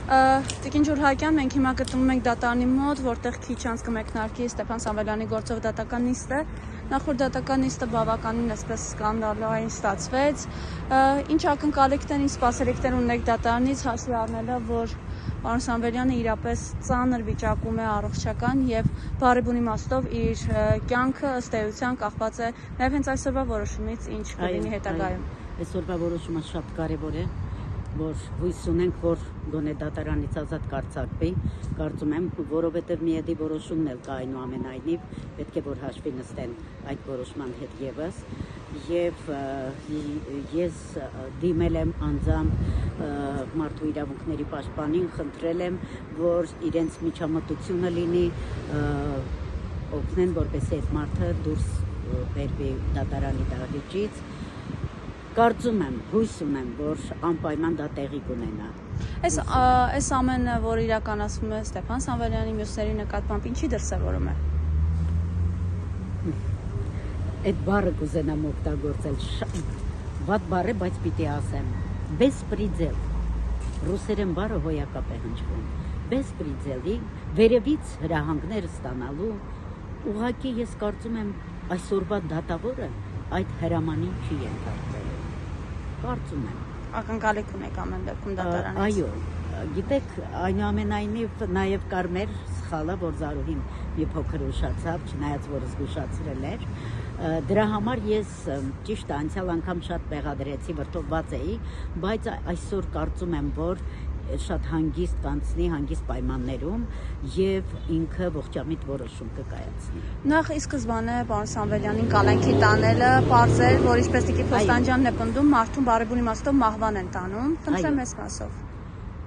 Տիկին Ջուրհակյան, մենք հիմա գտնվում ենք դատարանի մոտ, որտեղ քիչ անց կմեկնարկի Ստեփան Սամվելյանի գործով դատական նիստը։ Նախորդ դատական նիստը բավականին այսպես սկանդալային ստացվեց։ Ինչ ակնկալիքներ, ինչ սպասելիքներ ունեք դատարանից, հաշվի առնելով, որ պարոն Սամվելյանը իրապես ծանր վիճակում է առողջական եւ բարեբուն իմաստով իր կյանքը ըստ էության կախված է նաեւ հենց այսօրվա որոշումից, ինչ կլինի հետագայում։ Այսօրվա որոշումը շատ կարևոր է, որ հույս ունենք, որ գոնե դատարանից ազատ կարձակվի, կարծում եմ, որովհետև միեդի որոշումն էլ կա այնուամենայնիվ, պետք է որ հաշվի նստեն այդ որոշման հետ եւս, եւ ես դիմել եմ անձամբ մարդու իրավունքների պաշտպանին, խնդրել եմ, որ իրենց միջամտությունը լինի, օգնեն, որպեսզի այդ մարդը դուրս բերվի դատարանի դահլիճից։ Կարծում եմ, հույս ունեմ, որ անպայման դա տեղի կունենա։ Այս ամենը, որ իրականացվում է Ստեփան Սամվելյանի մյուսների նկատմամբ, ինչի դրսևորում է։ Այդ բառը կուզենամ օգտագործել, վատ բառ է, բայց պիտի ասեմ։ Բեսպրիձել։ Ռուսերեն բառը հոյակապ է հնչվում։ Բեսպրիձելի վերևից հրահանգներ ստանալու, ուղղակի ես կարծում եմ այսօրվա դատավորը այդ հրամանին չի ենթարկվել։ Կարծում եմ։ Ակնկալիք ունեք ամեն դեպքում դատարանից։ Այո, գիտեք, այնուամենայնիվ նաև կար մեր սխալը, որ Զարուհին մի փոքր ուշացավ, չնայած որ զգուշացրել էր։ Դրա համար ես ճիշտ անցյալ անգամ շատ մեղադրեցի, վրդովված էի, բայց այսօր կարծում եմ, որ շատ հանգիստ կանցնի, հանգիստ պայմաններում եւ ինքը ողջամիտ որոշում կկայացնի։ Նախ ի սկզբանե պարոն Սամվելյանին կալանքի տանելը պարզ էր, որ ինչպես Տիկին Փոստանջյանն է պնդում, մարդուն բարեբուն իմաստով մահվան են տանում, խնդրեմ այս մասով։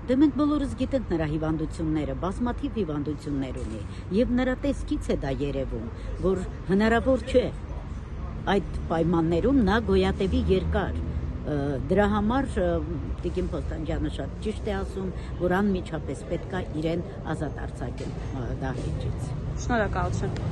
Դե մենք բոլորս գիտենք նրա հիվանդությունները, բազմաթիվ հիվանդություններ ունի եւ նրա տեսքից է դա երևում, որ հնարավոր չէ այդ պայմաններում նա գոյատևի երկար։ Դրա համար Տիկին Փոստանջյանը շատ ճիշտ է ասում, որ անմիջապես պետք է իրեն ազատ արձակել դահլիճից։ Շնորհակալություն։